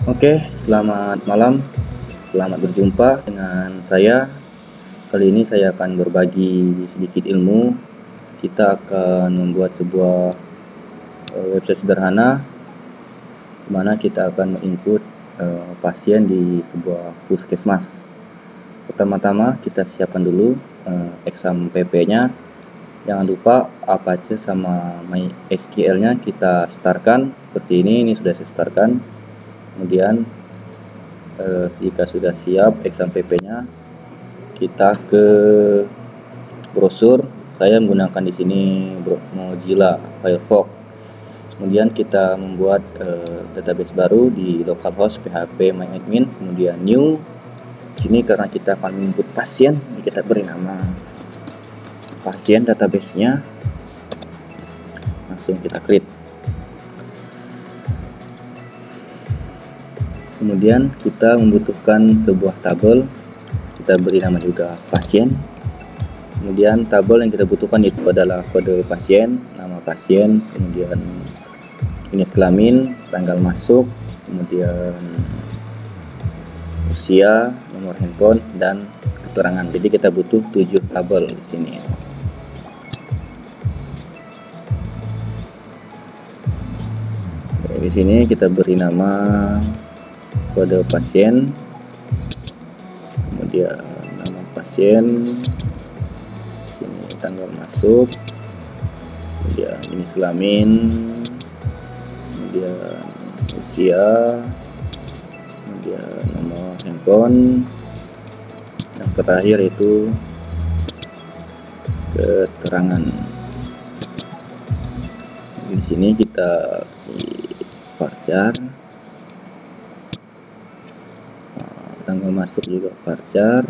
Oke, selamat malam. Selamat berjumpa dengan saya. Kali ini saya akan berbagi sedikit ilmu. Kita akan membuat sebuah website sederhana di mana kita akan menginput pasien di sebuah puskesmas. Pertama-tama kita siapkan dulu exam PP-nya. Jangan lupa Apache sama MySQL-nya kita startkan seperti ini sudah saya startkan. Kemudian jika sudah siap exam PP-nya, kita ke browser. Saya menggunakan di sini Mozilla Firefox. Kemudian kita membuat database baru di localhost php myadmin, kemudian new. Sini karena kita akan input pasien, kita beri nama pasien database-nya. Langsung kita create. Kemudian kita membutuhkan sebuah tabel, kita beri nama juga pasien. Kemudian tabel yang kita butuhkan itu adalah kode pasien, nama pasien, kemudian unit kelamin, tanggal masuk, kemudian usia, nomor handphone, dan keterangan. Jadi kita butuh 7 tabel di sini. Di sini kita beri nama kode pasien, kemudian nama pasien, sini tanggal masuk, kemudian jenis kelamin, kemudian usia, kemudian nomor handphone, yang terakhir itu keterangan. Di sini kita varchar, tanggal masuk juga varchar,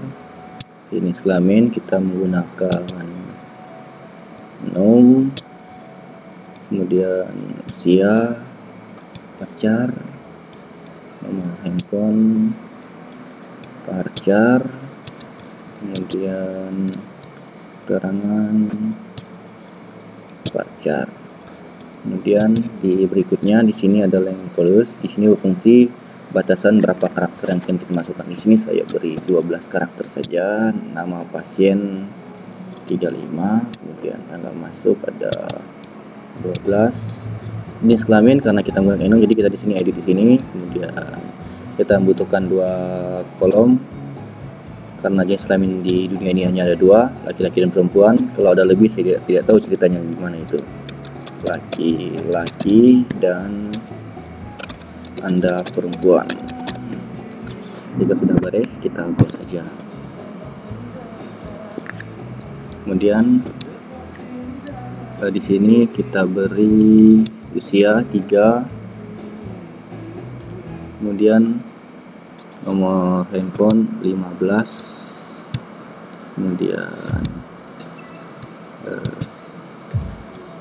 jenis kelamin kita menggunakan nom, kemudian usia varchar, nomor handphone varchar, kemudian keterangan varchar. Kemudian di berikutnya di sini ada length. Di sini berfungsi batasan berapa karakter yang akan kita masukkan. Di sini saya beri 12 karakter saja. Nama pasien 35, kemudian tanggal masuk ada 12. Jenis kelamin karena kita menggunakan enum, jadi kita di sini edit di sini. Kemudian kita membutuhkan 2 kolom karena jenis kelamin di dunia ini hanya ada 2, laki-laki dan perempuan. Kalau ada lebih saya tidak tahu ceritanya gimana itu. Laki-laki dan Anda perempuan. Jika sudah beres, kita hapus saja. Kemudian di sini kita beri usia 3, kemudian nomor handphone 15, kemudian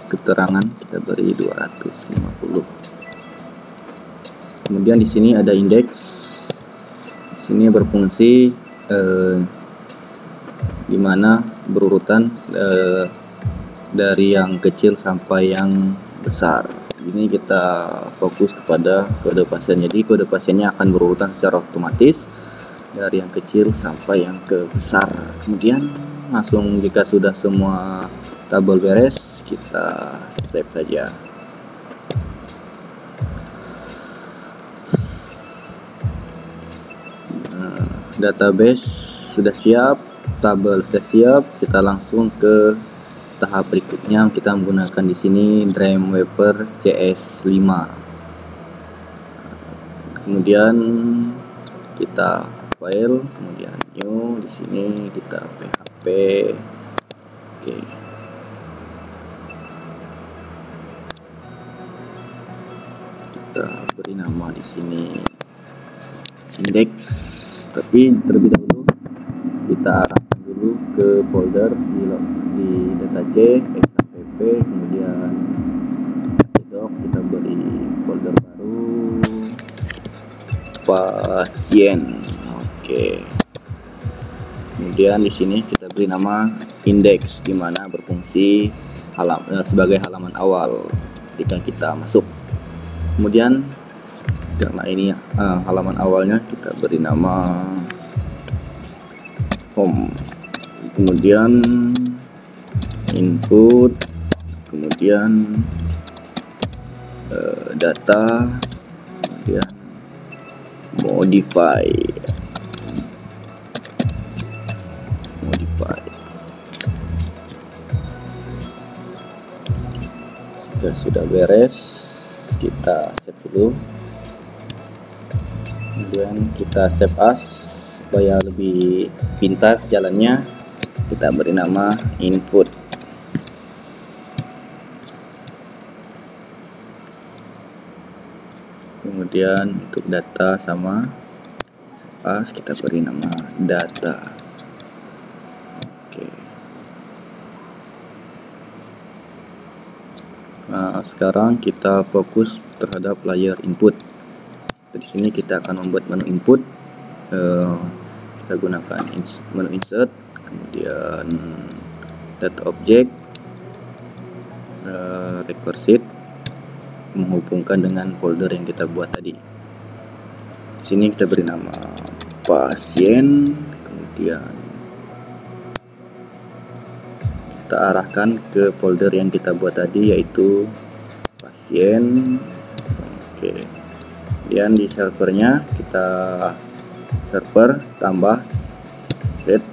keterangan kita beri 250. Kemudian di sini ada indeks. Di sini berfungsi di mana berurutan dari yang kecil sampai yang besar. Ini kita fokus kepada kode pasien. Jadi kode pasiennya akan berurutan secara otomatis dari yang kecil sampai yang ke besar. Kemudian langsung jika sudah semua tabel beres, kita save saja. Database sudah siap, tabel sudah siap. Kita langsung ke tahap berikutnya. Kita menggunakan di sini Dreamweaver CS5. Kemudian kita file, kemudian new. Di sini kita PHP. Oke. Kita beri nama di sini index, tapi terlebih dahulu kita arahkan dulu ke folder di datac xpp, kemudian doc, kita beri folder baru pasien. Oke. Kemudian di sini kita beri nama index, di mana berfungsi sebagai halaman awal ketika kita masuk. Kemudian karena ini halaman awalnya, kita beri nama home, kemudian input, kemudian data, kemudian modify. Sudah beres, kita save dulu, kemudian kita save as supaya lebih pintas jalannya. Kita beri nama input, kemudian untuk data sama as kita beri nama data. Nah, sekarang kita fokus terhadap layer input. Di sini kita akan membuat menu input. Kita gunakan menu insert, kemudian data object, recursive, menghubungkan dengan folder yang kita buat tadi. Di sini kita beri nama pasien, kemudian kita arahkan ke folder yang kita buat tadi, yaitu pasien. Kemudian di servernya kita server tambah set,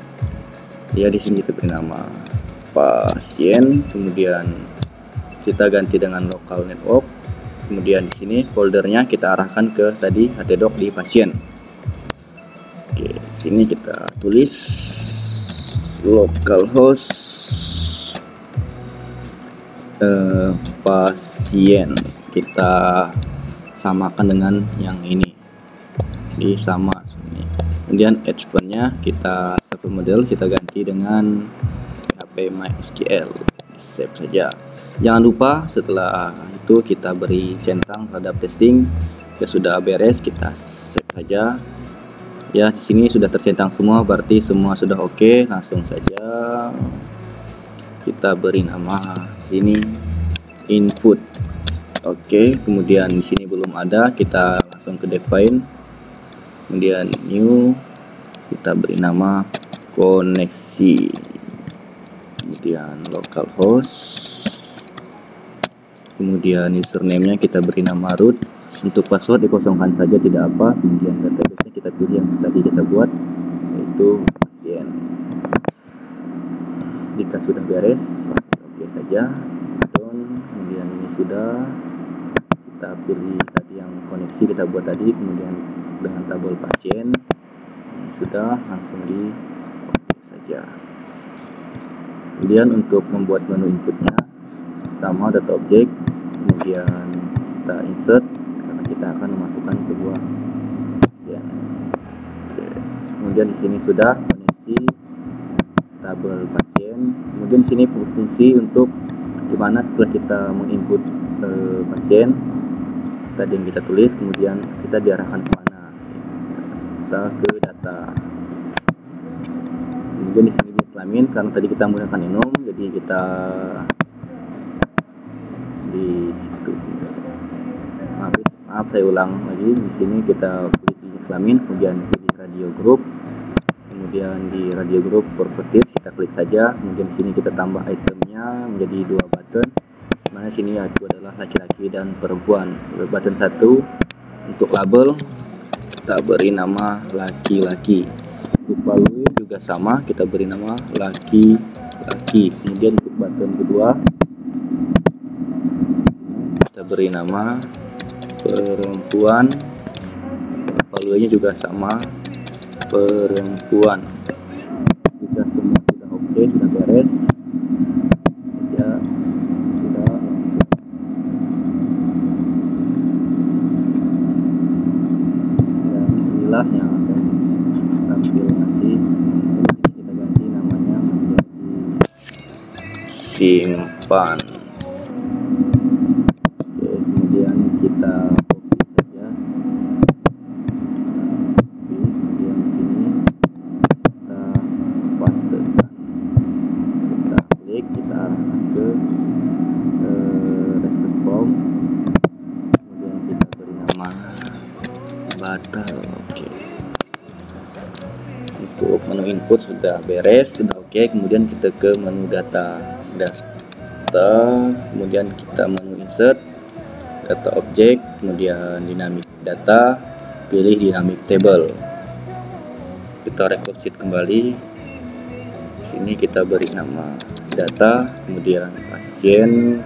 ya di sini kita beri nama pasien, kemudian kita ganti dengan local network, kemudian di sini foldernya kita arahkan ke tadi htdoc di pasien. Sini kita tulis localhost pasien, kita samakan dengan yang ini, di sama sini. Kemudian H-nya kita satu model kita ganti dengan PHP MySQL, save saja. Jangan lupa setelah itu kita beri centang terhadap testing. Sudah beres, kita save saja. Ya, di sini sudah tercentang semua, berarti semua sudah oke. Langsung saja kita beri nama sini input. Kemudian di sini belum ada, kita langsung ke define, kemudian new, kita beri nama koneksi, kemudian localhost, kemudian username-nya kita beri nama root. Untuk password dikosongkan saja, tidak apa. Kemudian database-nya kita pilih yang tadi kita buat, yaitu pasien. Jika sudah beres, oke saja. Kemudian ini sudah, kita pilih tadi yang koneksi kita buat tadi, kemudian dengan tabel pasien. Ini sudah, langsung di oke saja. Kemudian untuk membuat menu inputnya sama data object, kemudian kita insert karena kita akan memasukkan sebuah pasien. Kemudian di sini sudah koneksi tabel pasien. Kemudian di sini fungsi untuk dimana setelah kita menginput pasien tadi yang kita tulis, kemudian kita diarahkan kemana, kita ke data. Kemudian di sini jenis kelamin, karena tadi kita menggunakan enum, jadi kita di situ. Maaf, saya ulang lagi. Di sini kita pilih jenis kelamin, kemudian pilih radio group, kemudian di radio group properties kita klik saja. Kemudian di sini kita tambah itemnya menjadi 2 button, mana sini itu adalah laki-laki dan perempuan. Button 1 untuk label kita beri nama laki-laki. Untuk value juga sama, kita beri nama laki-laki. Kemudian untuk button kedua kita beri nama perempuan, value-nya juga sama, perempuan. Jika semua sudah oke, sudah beres, ya sudah langsung. Dan inilah yang akan tampil nanti. Kita ganti namanya menjadi simpan. Kemudian kita copy saja. Kemudian sini kita pastekan. Kita klik, kita arahkan ke reset form. Kemudian kita beri nama batal. Oke. Untuk menu input sudah beres, sudah oke. Kemudian kita ke menu data, kemudian kita menu insert, data objek, kemudian dynamic data, pilih dynamic table. Kita record sheet kembali. Sini kita beri nama data, kemudian pasien,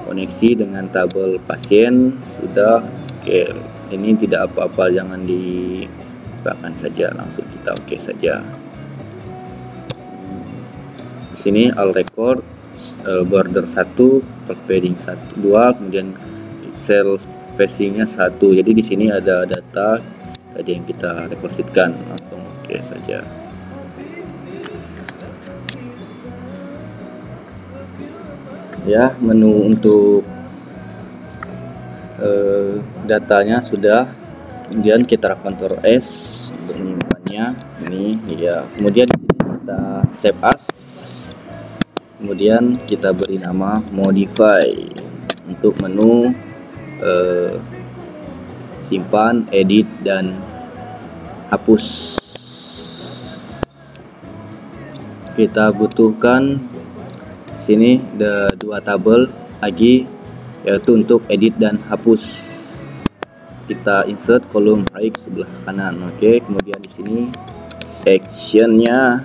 koneksi dengan tabel pasien sudah oke. Ini tidak apa-apa, jangan dibukakan saja, langsung kita oke saja. Di sini all record, border 1, padding 1, 2, kemudian cell spacingnya 1. Jadi di sini ada data tadi yang kita record sheetkan, langsung oke saja. Ya, menu untuk datanya sudah, kemudian kita Ctrl S untuk menyimpannya. Ini ya, kemudian kita save as, kemudian kita beri nama modify untuk menu simpan, edit, dan hapus. Kita butuhkan sini ada 2 tabel lagi, yaitu untuk edit dan hapus. Kita insert kolom right sebelah kanan. Oke, kemudian di sini sectionnya,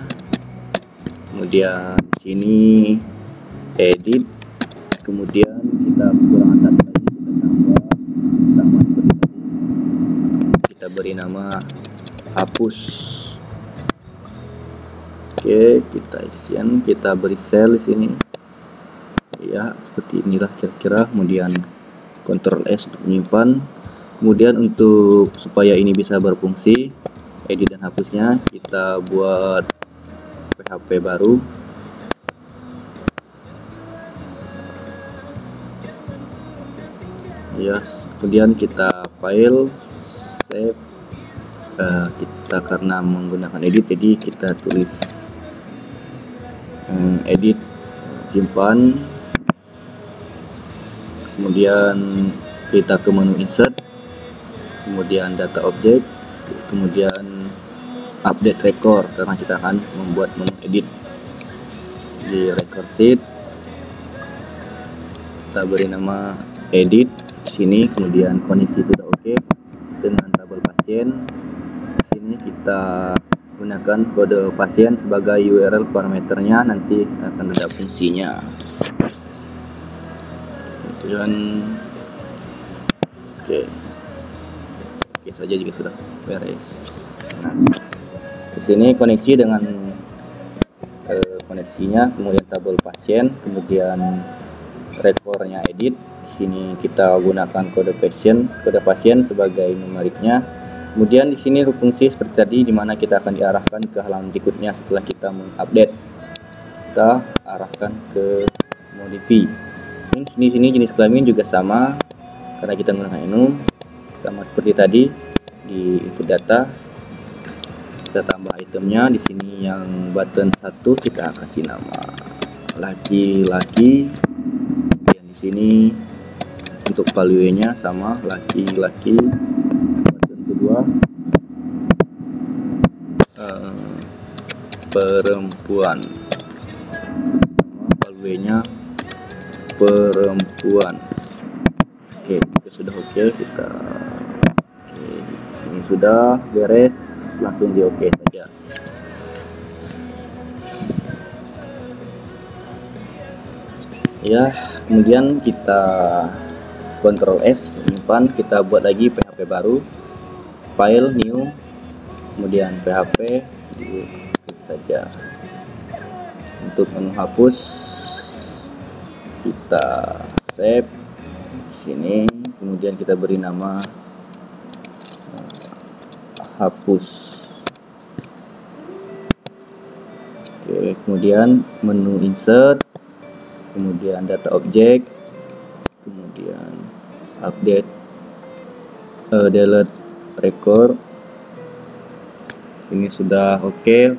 kemudian di sini edit, kemudian kita kurang atas lagi, kita tambah sama seperti tadi, kita beri nama hapus. Oke, kita isian, kita beri sel di sini. Ya, seperti inilah kira-kira. Kemudian Ctrl S untuk menyimpan. Kemudian untuk supaya ini bisa berfungsi, edit dan hapusnya, kita buat PHP baru. Ya, kemudian kita file, save. Kita karena menggunakan edit, jadi kita tulis edit, simpan. Kemudian kita ke menu insert, kemudian data objek, kemudian update record, karena kita akan membuat menu edit di record sheet. Kita beri nama edit sini, kemudian kondisi sudah oke dengan tabel pasien. Di sini kita gunakan kode pasien sebagai URL parameternya, nanti akan ada fungsinya. Dan oke saja jika sudah beres. Nah, di sini koneksi dengan koneksinya, kemudian tabel pasien, kemudian rekornya edit. Di sini kita gunakan kode pasien sebagai numeriknya. Kemudian di sini fungsi seperti tadi, di mana kita akan diarahkan ke halaman berikutnya setelah kita mengupdate. Kita arahkan ke modify. Di sini jenis kelamin juga sama, karena kita menggunakan enum, sama seperti tadi di input data. Kita tambah itemnya. Di sini yang button 1 kita kasih nama laki-laki. Dan di sini untuk value-nya sama, laki-laki. Button kedua perempuan, value-nya perempuan. Oke, itu sudah oke. Kita ini sudah beres, langsung di oke saja. Ya, kemudian kita Ctrl S menyimpan, kita buat lagi PHP baru, file new, kemudian PHP, klik saja. Untuk menu hapus kita save sini, kemudian kita beri nama hapus. Oke, kemudian menu insert, kemudian data objek, kemudian update, delete record. Ini sudah oke,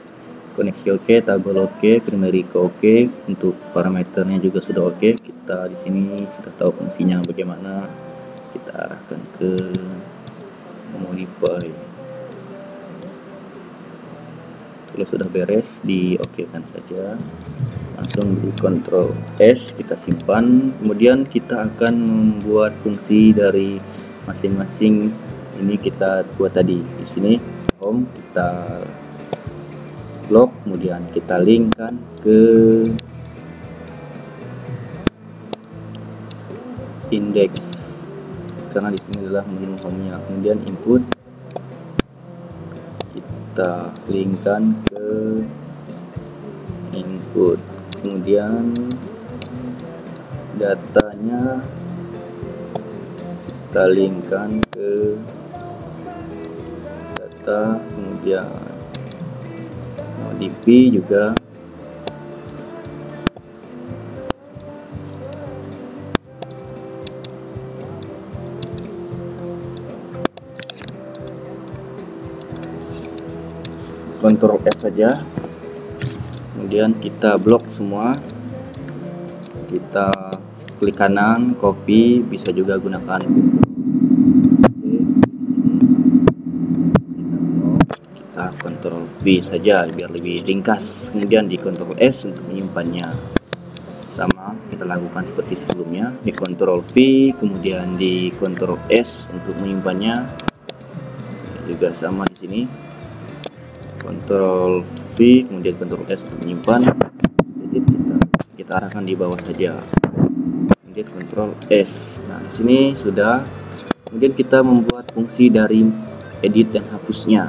koneksi oke, tabel oke, primary ke oke, untuk parameternya juga sudah oke. Kita di sini sudah tahu fungsinya bagaimana. Kita arahkan ke modify. modify. Kalau sudah beres, di oke kan saja, langsung di Ctrl S, kita simpan. Kemudian kita akan membuat fungsi dari masing-masing. Ini kita buat tadi di sini home, kita blok, kemudian kita linkkan ke index karena di sini adalah menu home-nya. Kemudian input kita linkkan ke input, kemudian datanya kita linkkan ke data, kemudian modify juga Ctrl S saja, kemudian kita blok semua, kita klik kanan, copy, bisa juga gunakan kita Ctrl V saja biar lebih ringkas, kemudian di Ctrl S untuk menyimpannya. Sama kita lakukan seperti sebelumnya, di Ctrl V, kemudian di Ctrl S untuk menyimpannya, juga sama di sini. Ctrl V, kemudian Ctrl S untuk menyimpan. Jadi kita arahkan di bawah saja. Kemudian Ctrl S. Nah, di sini sudah. Kemudian kita membuat fungsi dari edit dan hapusnya.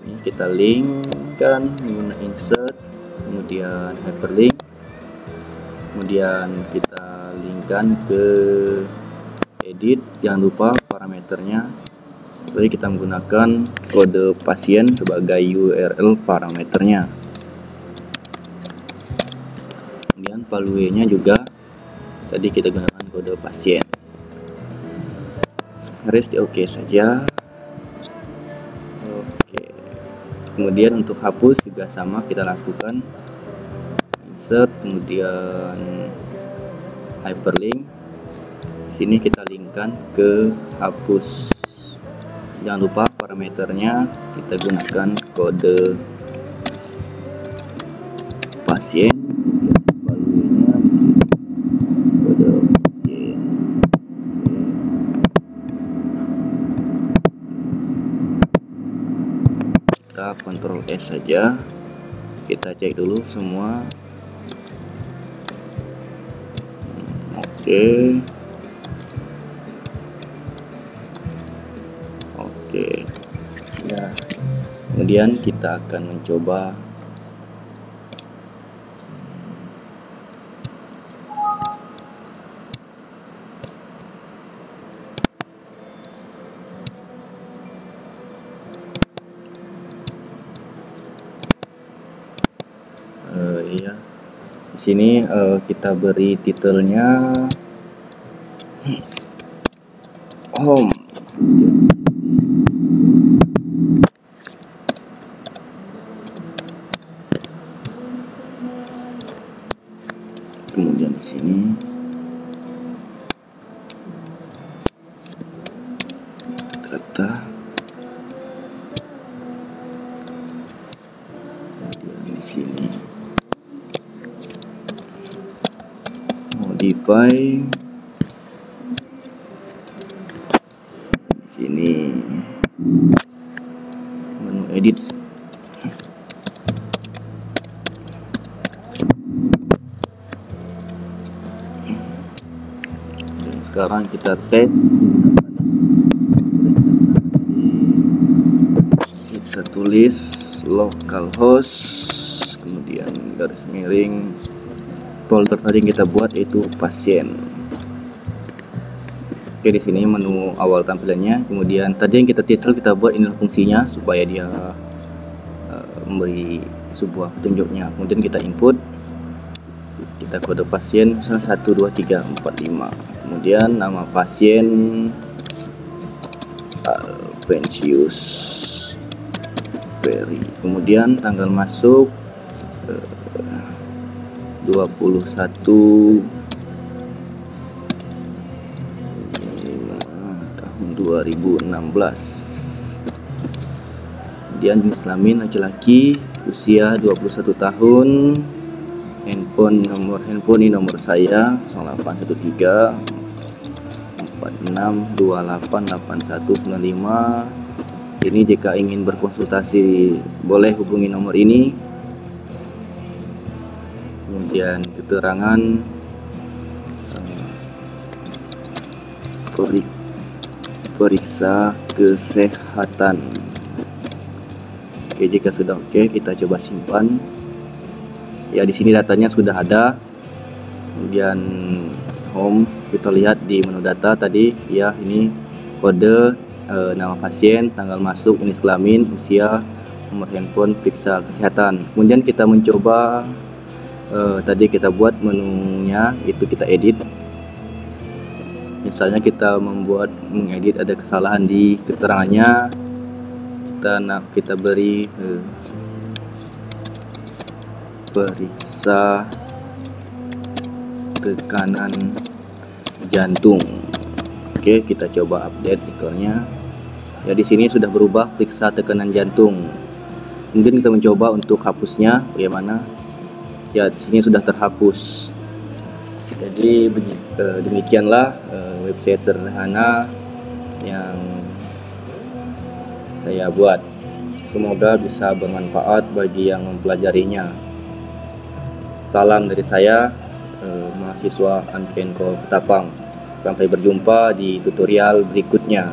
Ini kita linkkan menggunakan insert, kemudian hyperlink. Kemudian kita linkkan ke edit. Jangan lupa parameternya. Jadi kita menggunakan kode pasien sebagai URL parameternya. Kemudian value-nya juga tadi kita gunakan kode pasien. Harus di oke saja. Oke. Kemudian untuk hapus juga sama kita lakukan insert, kemudian hyperlink. Sini kita linkkan ke hapus. Jangan lupa parameternya kita gunakan kode pasien, value-nya kode pasien. Kita Ctrl S saja, kita cek dulu semua. Oke. Ya, kemudian kita akan mencoba ya. Di sini kita beri titelnya home. Kemudian di sini kata, kemudian di sini modify, di sini menu edit. Sekarang kita tes, kita tulis localhost, kemudian garis miring folder tadi yang kita buat yaitu pasien. Oke, di sini menu awal tampilannya. Kemudian tadi yang kita titel kita buat inilah fungsinya supaya dia memberi sebuah petunjuknya. Kemudian kita input, kita kode pasien misalnya 1 2 3 4 5. Kemudian nama pasien Alvensius Ferry. Kemudian tanggal masuk 21 tahun 2016. Kemudian jenis kelamin laki-laki, usia 21 tahun, nomor handphone ini nomor saya 0813 46288195. Ini jika ingin berkonsultasi boleh hubungi nomor ini. Kemudian keterangan periksa kesehatan. Oke, jika sudah oke, kita coba simpan. Ya, di sini datanya sudah ada. Kemudian home, kita lihat di menu data tadi, ya ini kode, nama pasien, tanggal masuk, jenis kelamin, usia, nomor handphone, periksa kesehatan. Kemudian kita mencoba, tadi kita buat menunya, itu kita edit. Misalnya kita mengedit ada kesalahan di keterangannya, kita beri periksa tekanan jantung. Oke, kita coba update ikonnya. Ya, di sini sudah berubah periksa tekanan jantung. Kemudian kita mencoba untuk hapusnya, bagaimana? Ya, di sini sudah terhapus. Jadi demikianlah website sederhana yang saya buat. Semoga bisa bermanfaat bagi yang mempelajarinya. Salam dari saya, mahasiswa Ankenko Ketapang. Sampai berjumpa di tutorial berikutnya.